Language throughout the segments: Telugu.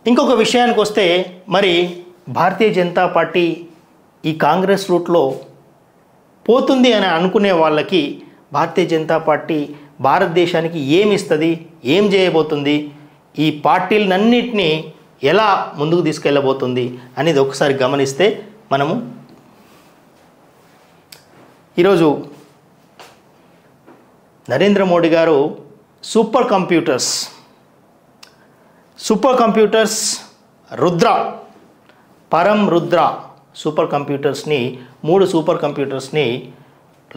ఇంకొక విషయానికి వస్తే మరి భారతీయ జనతా పార్టీ ఈ కాంగ్రెస్ రూట్లో పోతుంది అని అనుకునే వాళ్ళకి భారతీయ జనతా పార్టీ భారతదేశానికి ఏమి ఇస్తుంది, ఏం చేయబోతుంది, ఈ పార్టీలన్నింటినీ ఎలా ముందుకు తీసుకెళ్ళబోతుంది అనేది ఒకసారి గమనిస్తే మనము ఈరోజు నరేంద్ర మోడీ గారు సూపర్ కంప్యూటర్స్ రుద్ర, పరం రుద్ర సూపర్ కంప్యూటర్స్ని 3 సూపర్ కంప్యూటర్స్ని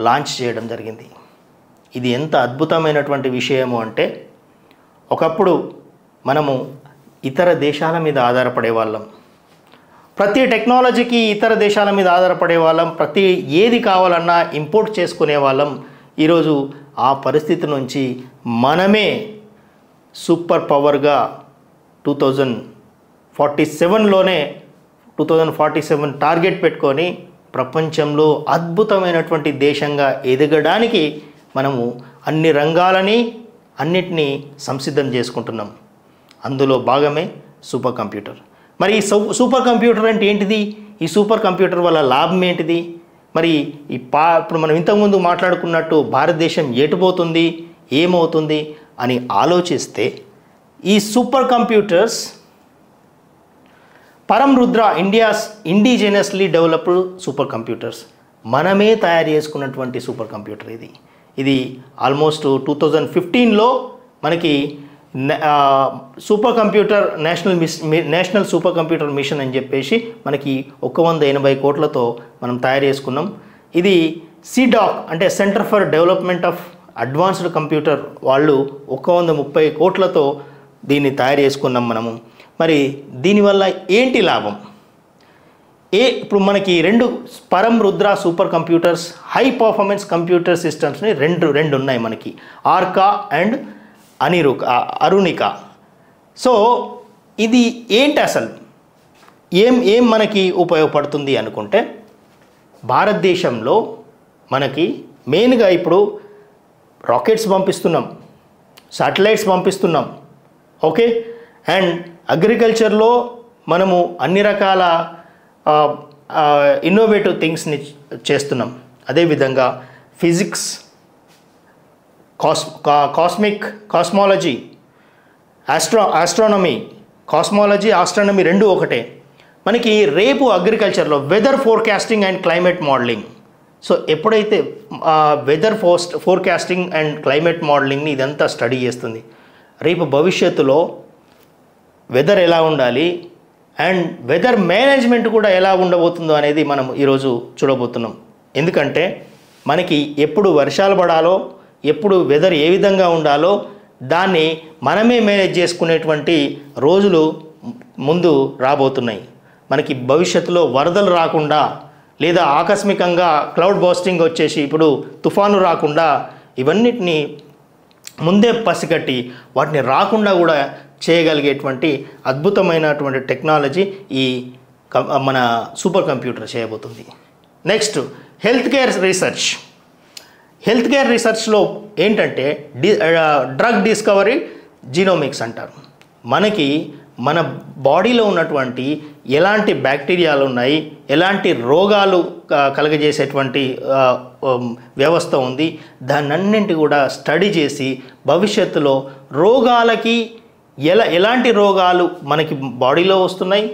లాంచ్ చేయడం జరిగింది. ఇది ఎంత అద్భుతమైనటువంటి విషయము అంటే, ఒకప్పుడు మనము ఇతర దేశాల మీద ఆధారపడే వాళ్ళం, ప్రతి టెక్నాలజీకి ఇతర దేశాల మీద ఆధారపడే వాళ్ళం, ప్రతి ఏది కావాలన్నా ఇంపోర్ట్ చేసుకునే వాళ్ళం. ఈరోజు ఆ పరిస్థితి నుంచి మనమే సూపర్ పవర్గా 2047 టార్గెట్ పెట్టుకొని ప్రపంచంలో అద్భుతమైనటువంటి దేశంగా ఎదగడానికి మనము అన్ని రంగాలని అన్నిటినీ సంసిద్ధం చేసుకుంటున్నాం. అందులో భాగమే సూపర్ కంప్యూటర్. మరి ఈ సూపర్ కంప్యూటర్ అంటే ఏంటిది? ఈ సూపర్ కంప్యూటర్ వల్ల లాభం ఏంటిది? మరి ఇప్పుడు మనం ఇంతకుముందు మాట్లాడుకున్నట్టు భారతదేశం ఎటుపోతుంది, ఏమవుతుంది అని ఆలోచిస్తే ఈ super computers Param Rudra India's indigenously developed super computers, మనమే తయారు చేసుకున్నటువంటి సూపర్ కంప్యూటర్ ఇది ఆల్మోస్ట్ 2015లో మనకి super computer national super computer mission అని చెప్పేసి మనకి 180 కోట్లతో మనం తయారు చేసుకున్నాం. ఇది సిడాక్ అంటే centre for development of advanced computer వాళ్ళు 130 కోట్లతో దీన్ని తయారు చేసుకున్నాం మనము. మరి దీనివల్ల ఏంటి లాభం? ఇప్పుడు మనకి 2 Param Rudra super computers high performance computer సిస్టమ్స్ని రెండు ఉన్నాయి మనకి, ఆర్కా అండ్ అరుణిక. సో ఇది ఏంటి అసలు, ఏం మనకి ఉపయోగపడుతుంది అనుకుంటే, భారతదేశంలో మనకి మెయిన్గా ఇప్పుడు రాకెట్స్ పంపిస్తున్నాం, శాటిలైట్స్ పంపిస్తున్నాం, ఓకే. అండ్ అగ్రికల్చర్లో మనము అన్ని రకాల ఇన్నోవేటివ్ థింగ్స్ని చేస్తున్నాం. అదేవిధంగా ఫిజిక్స్, కాస్మాలజీ, ఆస్ట్రానమీ, ఆస్ట్రానమీ రెండు ఒకటే. మనకి రేపు అగ్రికల్చర్లో weather forecasting and climate modelling. So ఎప్పుడైతే వెదర్ ఫోర్కాస్టింగ్ అండ్ క్లైమేట్ మోడలింగ్ని ఇదంతా స్టడీ చేస్తుంది, రేపు భవిష్యత్తులో వెదర్ ఎలా ఉండాలి అండ్ వెదర్ మేనేజ్మెంట్ కూడా ఎలా ఉండబోతుందో అనేది మనం ఈరోజు చూడబోతున్నాం. ఎందుకంటే మనకి ఎప్పుడు వర్షాలు పడాలో, ఎప్పుడు వెదర్ ఏ విధంగా ఉండాలో దాన్ని మనమే మేనేజ్ చేసుకునేటువంటి రోజులు ముందు రాబోతున్నాయి. మనకి భవిష్యత్తులో వరదలు రాకుండా, లేదా ఆకస్మికంగా క్లౌడ్ బర్స్టింగ్ వచ్చేసి ఇప్పుడు తుఫాను రాకుండా, ఇవన్నిటిని ముందే పసిగట్టి వాటిని రాకుండా కూడా చేయగలిగేటువంటి అద్భుతమైనటువంటి టెక్నాలజీ ఈ మన సూపర్ కంప్యూటర్ చేయబోతుంది. నెక్స్ట్ హెల్త్ కేర్ రీసెర్చ్లో ఏంటంటే డ్రగ్ డిస్కవరీ జీనోమిక్స్ అంటారు. మనకి మన బాడీలో ఉన్నటువంటి ఎలాంటి బ్యాక్టీరియాలు ఉన్నాయి, ఎలాంటి రోగాలు కలగజేసేటువంటి వ్యవస్థ ఉంది, దాన్నన్నింటి కూడా స్టడీ చేసి భవిష్యత్తులో రోగాలకి ఎలాంటి రోగాలు మనకి బాడీలో వస్తున్నాయి,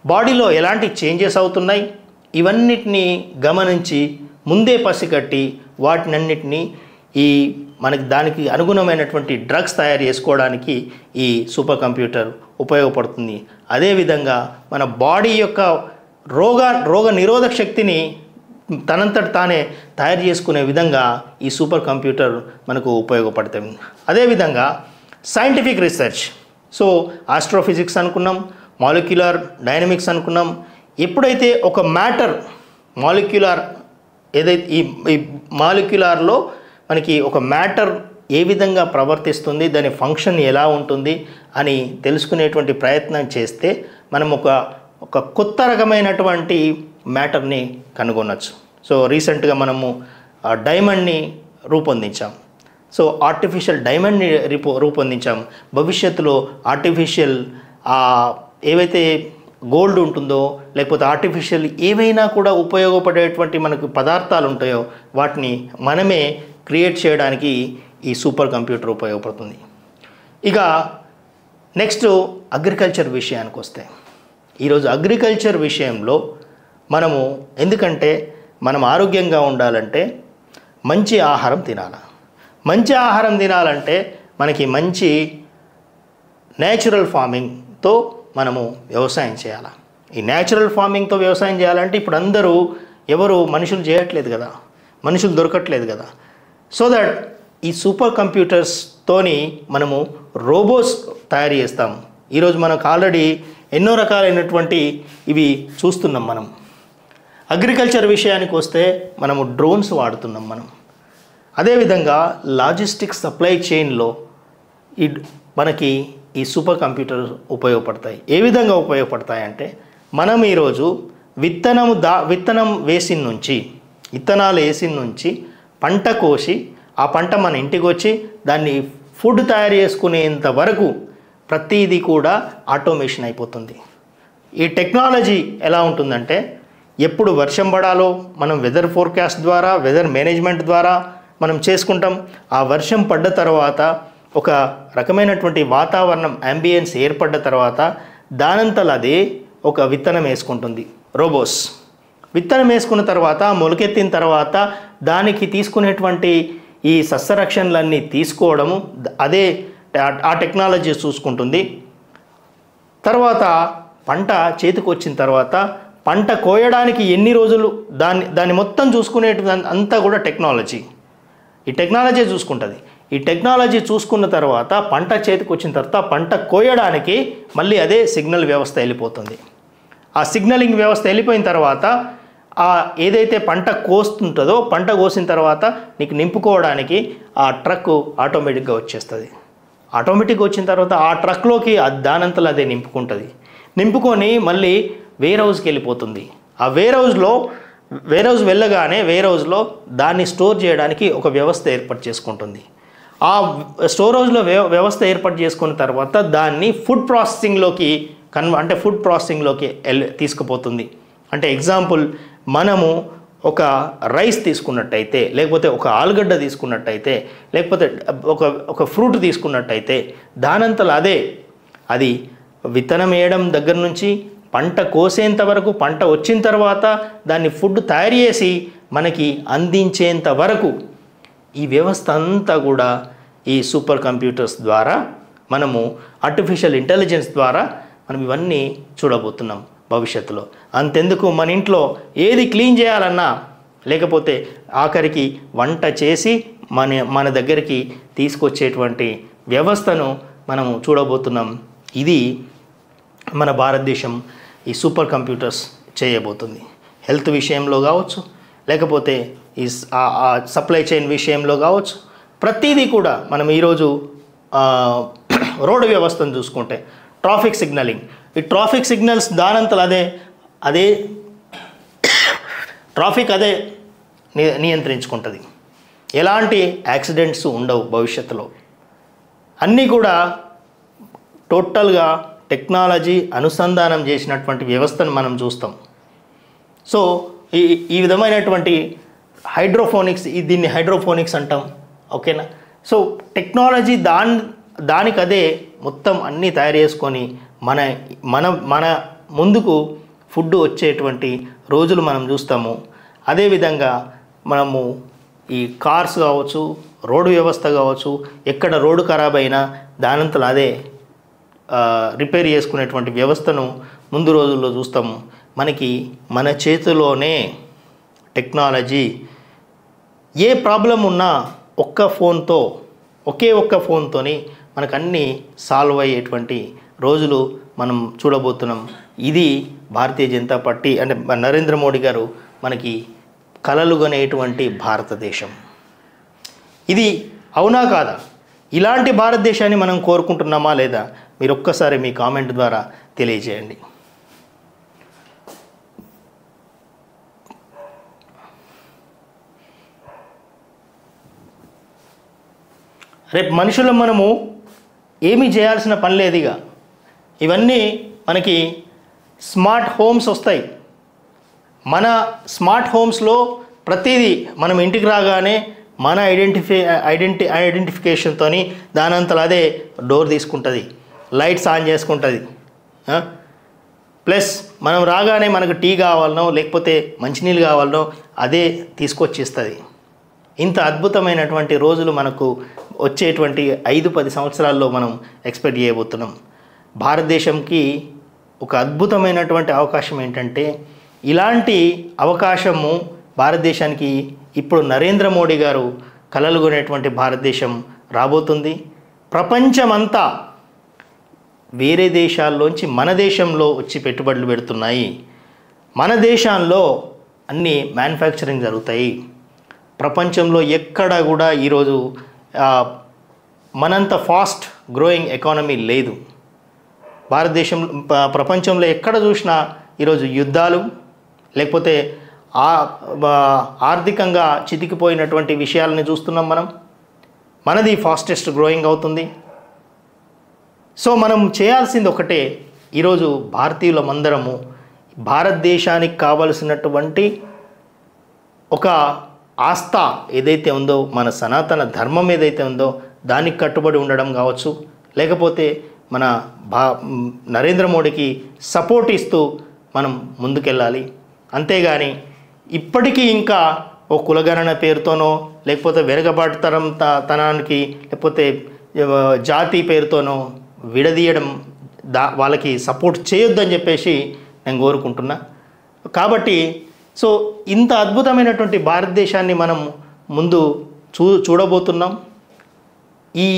బాడీలో ఎలాంటి చేంజెస్ అవుతున్నాయి, ఇవన్నిటినీ గమనించి ముందే పసిగట్టి వాటినన్నిటినీ మనకి దానికి అనుగుణమైనటువంటి డ్రగ్స్ తయారు చేసుకోవడానికి ఈ సూపర్ కంప్యూటర్ ఉపయోగపడుతుంది. అదేవిధంగా మన బాడీ యొక్క రోగ నిరోధక శక్తిని తనంతట తానే తయారు చేసుకునే విధంగా ఈ సూపర్ కంప్యూటర్ మనకు ఉపయోగపడుతుంది. అదేవిధంగా సైంటిఫిక్ రీసెర్చ్, సో ఆస్ట్రోఫిజిక్స్ అనుకున్నాం, మాలిక్యులర్ డైనమిక్స్ అనుకున్నాం. ఎప్పుడైతే ఒక మ్యాటర్ ఏదైతే ఈ మాలిక్యులర్లో మనకి ఒక మ్యాటర్ ఏ విధంగా ప్రవర్తిస్తుంది, దాని ఫంక్షన్ ఎలా ఉంటుంది అని తెలుసుకునేటువంటి ప్రయత్నం చేస్తే మనం ఒక కొత్త రకమైనటువంటి మ్యాటర్ని కనుగొనవచ్చు. సో రీసెంట్గా మనము డైమండ్ని రూపొందించాం. So artificial డైమండ్ని రూపొందించాం. భవిష్యత్తులో ఆర్టిఫిషియల్ ఏవైతే గోల్డ్ ఉంటుందో లేకపోతే ఆర్టిఫిషియల్ ఏవైనా కూడా ఉపయోగపడేటువంటి మనకు పదార్థాలు ఉంటాయో వాటిని మనమే క్రియేట్ చేయడానికి ఈ సూపర్ కంప్యూటర్ ఉపయోగపడుతుంది. ఇక నెక్స్ట్ అగ్రికల్చర్ విషయానికి వస్తే, ఈరోజు అగ్రికల్చర్ విషయంలో మనము ఎందుకంటే మనం ఆరోగ్యంగా ఉండాలంటే మంచి ఆహారం తినాలి. మంచి ఆహారం తినాలంటే మనకి మంచి నేచురల్ ఫార్మింగ్తో మనము వ్యవసాయం చేయాలి. ఈ నేచురల్ ఫార్మింగ్తో వ్యవసాయం చేయాలంటే ఇప్పుడు అందరూ ఎవరు మనుషులు చేయట్లేదు కదా, మనుషులు దొరకట్లేదు కదా. సో దట్ ఈ సూపర్ కంప్యూటర్స్తోని మనము రోబోట్స్ తయారు చేస్తాం. ఈరోజు మనకు ఆల్రెడీ ఎన్నో రకాలైనటువంటి ఇవి చూస్తున్నాం. మనం అగ్రికల్చర్ విషయానికి వస్తే మనము డ్రోన్స్ వాడుతున్నాం. మనం అదేవిధంగా లాజిస్టిక్స్ సప్లై చైన్లో మనకి ఈ సూపర్ కంప్యూటర్ ఉపయోగపడతాయి. ఏ విధంగా ఉపయోగపడతాయంటే, మనం ఈరోజు విత్తనాలు వేసిన నుంచి పంట కోసి ఆ పంట మన ఇంటికి వచ్చి దాన్ని ఫుడ్ తయారు చేసుకునేంత వరకు ప్రతిదీ కూడా ఆటోమేషన్ అయిపోతుంది. ఈ టెక్నాలజీ ఎలా ఉంటుందంటే, ఎప్పుడు వర్షం పడాలో మనం వెదర్ ఫోర్కాస్ట్ ద్వారా, వెదర్ మేనేజ్మెంట్ ద్వారా మనం చేసుకుంటాం. ఆ వర్షం పడ్డ తర్వాత ఒక రకమైనటువంటి వాతావరణం అంబియన్స్ ఏర్పడ్డ తర్వాత దానంతలో అదే ఒక విత్తనం వేసుకుంటుంది. రోబోస్ విత్తనం వేసుకున్న తర్వాత మొలకెత్తిన తర్వాత దానికి తీసుకునేటువంటి ఈ సస్యరక్షణలన్నీ తీసుకోవడము అదే ఆ టెక్నాలజీ చూసుకుంటుంది. తర్వాత పంట చేతికి వచ్చిన తర్వాత పంట కోయడానికి ఎన్ని రోజులు దాన్ని మొత్తం చూసుకునేటువంటి అంతా కూడా టెక్నాలజీ, ఈ టెక్నాలజీ చూసుకుంటుంది. ఈ టెక్నాలజీ చూసుకున్న తర్వాత పంట చేతికి వచ్చిన తర్వాత పంట కోయడానికి మళ్ళీ అదే సిగ్నల్ వ్యవస్థ వెళ్ళిపోతుంది. ఆ సిగ్నలింగ్ వ్యవస్థ వెళ్ళిపోయిన తర్వాత ఏదైతే పంట కోస్తుంటుందో పంట కోసిన తర్వాత నీకు నింపుకోవడానికి ఆ ట్రక్ ఆటోమేటిక్గా వచ్చేస్తుంది. ఆటోమేటిక్గా వచ్చిన తర్వాత ఆ ట్రక్లోకి దానంతలో అదే నింపుకొని మళ్ళీ వేర్ హౌస్కి వెళ్ళిపోతుంది. ఆ వేర్ హౌస్ వెళ్ళగానే వేర్ హౌస్లో దాన్ని స్టోర్ చేయడానికి ఒక వ్యవస్థ ఏర్పాటు చేసుకుంటుంది. ఆ స్టోర్ హౌస్లో వ్యవస్థ ఏర్పాటు చేసుకున్న తర్వాత దాన్ని ఫుడ్ ప్రాసెసింగ్లోకి తీసుకుపోతుంది. అంటే ఎగ్జాంపుల్, మనము ఒక రైస్ తీసుకున్నట్టయితే, లేకపోతే ఒక ఆలుగడ్డ తీసుకున్నట్టయితే, లేకపోతే ఒక ఫ్రూట్ తీసుకున్నట్టయితే దానంతలో అది విత్తనం వేయడం దగ్గర నుంచి పంట కోసేంత వరకు, పంట వచ్చిన తర్వాత దాన్ని ఫుడ్ తయారు చేసి మనకి అందించేంత వరకు ఈ వ్యవస్థ అంతా కూడా ఈ సూపర్ కంప్యూటర్స్ ద్వారా, మనము ఆర్టిఫిషియల్ ఇంటెలిజెన్స్ ద్వారా మనం ఇవన్నీ చూడబోతున్నాం భవిష్యత్తులో. అంతెందుకు, మన ఇంట్లో ఏది క్లీన్ చేయాలన్నా, లేకపోతే ఆఖరికి వంట చేసి మన దగ్గరికి తీసుకొచ్చేటువంటి వ్యవస్థను మనము చూడబోతున్నాం. ఇది మన భారతదేశం ఈ సూపర్ కంప్యూటర్స్ చేయబోతుంది. హెల్త్ విషయంలో కావచ్చు, లేకపోతే ఈ సప్లై చైన్ విషయంలో కావచ్చు, ప్రతిదీ కూడా మనం ఈరోజు రోడ్డు వ్యవస్థను చూసుకుంటే ట్రాఫిక్ సిగ్నలింగ్, ఈ ట్రాఫిక్ సిగ్నల్స్ దానంతలో అదే ట్రాఫిక్ నియంత్రించుకుంటుంది. ఎలాంటి యాక్సిడెంట్స్ ఉండవు భవిష్యత్తులో. అన్నీ కూడా టోటల్గా టెక్నాలజీ అనుసంధానం చేసినటువంటి వ్యవస్థను మనం చూస్తాం. సో ఈ విధమైనటువంటి హైడ్రోఫోనిక్స్, దీన్ని హైడ్రోఫోనిక్స్ అంటాం. ఓకేనా? సో టెక్నాలజీ దానికి అదే మొత్తం అన్నీ తయారు చేసుకొని మన ముందుకు ఫుడ్ వచ్చేటువంటి రోజులు మనం చూస్తాము. అదేవిధంగా మనము ఈ కార్స్ కావచ్చు, రోడ్డు వ్యవస్థ కావచ్చు, ఎక్కడ రోడ్డు ఖరాబ్ అయినా దానంతలో అదే రిపేర్ చేసుకునేటువంటి వ్యవస్థను ముందు రోజుల్లో చూస్తాము. మనకి మన చేతిలోనే టెక్నాలజీ, ఏ ప్రాబ్లం ఉన్నా ఒకే ఒక్క ఫోన్తోని మనకు అన్నీ సాల్వ్ అయ్యేటువంటి రోజులు మనం చూడబోతున్నాం. ఇది భారతీయ జనతా పార్టీ అంటే నరేంద్ర మోడీ గారు మనకి కలలుగనేటువంటి భారతదేశం. ఇది అవునా కాదా? ఇలాంటి భారతదేశాన్ని మనం కోరుకుంటున్నామా లేదా? మీరు ఒక్కసారి మీ కామెంట్ ద్వారా తెలియజేయండి. రేపు మనుషులు మనము ఏమీ చేయాల్సిన పని లేదుగా. ఇవన్నీ మనకి స్మార్ట్ హోమ్స్ వస్తాయి. మన స్మార్ట్ హోమ్స్లో ప్రతిదీ మనం ఇంటికి రాగానే మన ఐడెంటిఫికేషన్తో దానంతలో అదే డోర్ తీసుకుంటుంది, లైట్స్ ఆన్ చేసుకుంటుంది. ప్లస్ మనం రాగానే మనకు టీ కావాలనో లేకపోతే మంచినీళ్ళు కావాలనో అదే తీసుకొచ్చిస్తుంది. ఇంత అద్భుతమైనటువంటి రోజులు మనకు వచ్చేటువంటి 5-10 సంవత్సరాల్లో మనం ఎక్స్పెక్ట్ చేయబోతున్నాం. భారతదేశంకి ఒక అద్భుతమైనటువంటి అవకాశం ఏంటంటే, ఇలాంటి అవకాశము భారతదేశానికి ఇప్పుడు నరేంద్ర మోడీ గారు కలలుగొనేటువంటి భారతదేశం రాబోతుంది. ప్రపంచమంతా వేరే దేశాల్లోంచి మన దేశంలో వచ్చి పెట్టుబడులు పెడుతున్నాయి. మన దేశంలో అన్ని మ్యానుఫ్యాక్చరింగ్ జరుగుతాయి. ప్రపంచంలో ఎక్కడ కూడా ఈరోజు మనంత ఫాస్ట్ గ్రోయింగ్ ఎకానమీ లేదు. భారతదేశం ప్రపంచంలో ఎక్కడ చూసినా ఈరోజు యుద్ధాలు లేకపోతే ఆర్థికంగా చితికిపోయినటువంటి విషయాలని చూస్తున్నాం. మనది ఫాస్టెస్ట్ గ్రోయింగ్ అవుతుంది. సో మనం చేయాల్సింది ఒకటే, ఈరోజు భారతీయులమందరము భారతదేశానికి కావలసినటువంటి ఒక ఆస్థ ఏదైతే ఉందో, మన సనాతన ధర్మం ఏదైతే ఉందో దానికి కట్టుబడి ఉండడం కావచ్చు, లేకపోతే మన నరేంద్ర మోడీకి సపోర్ట్ ఇస్తూ మనం ముందుకెళ్ళాలి. అంతేగాని ఇప్పటికీ ఇంకా ఓ కులగణన పేరుతోనో లేకపోతే తనానికి లేకపోతే జాతి పేరుతోనో విడదీయడం వాళ్ళకి సపోర్ట్ చేయొద్దని చెప్పేసి నేను కోరుకుంటున్నా. కాబట్టి సో ఇంత అద్భుతమైనటువంటి భారతదేశాన్ని మనం ముందు చూడబోతున్నాం. ఈ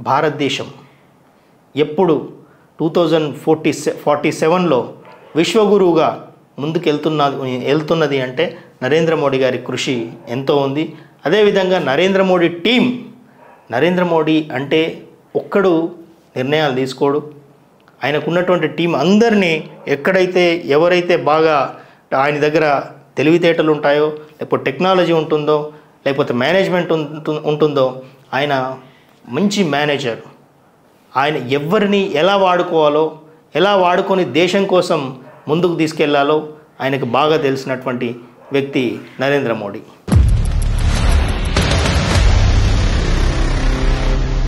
భారతదేశం ఎప్పుడు 2047లో విశ్వగురువుగా ముందుకు వెళ్తున్నది అంటే నరేంద్ర మోడీ గారి కృషి ఎంతో ఉంది. అదేవిధంగా నరేంద్ర మోడీ టీం, నరేంద్ర మోడీ అంటే ఒక్కడు నిర్ణయాలు తీసుకోడు. ఆయనకున్నటువంటి టీం అందరినీ ఎవరైతే బాగా ఆయన దగ్గర తెలివితేటలు ఉంటాయో, లేకపోతే టెక్నాలజీ ఉంటుందో, లేకపోతే మేనేజ్మెంట్ ఉంటుందో, ఆయన మంచి మేనేజర్. ఆయన ఎవరిని ఎలా వాడుకోవాలో, ఎలా వాడుకొని దేశం కోసం ముందుకు తీసుకెళ్లాలో ఆయనకు బాగా తెలిసినటువంటి వ్యక్తి నరేంద్ర మోడీ.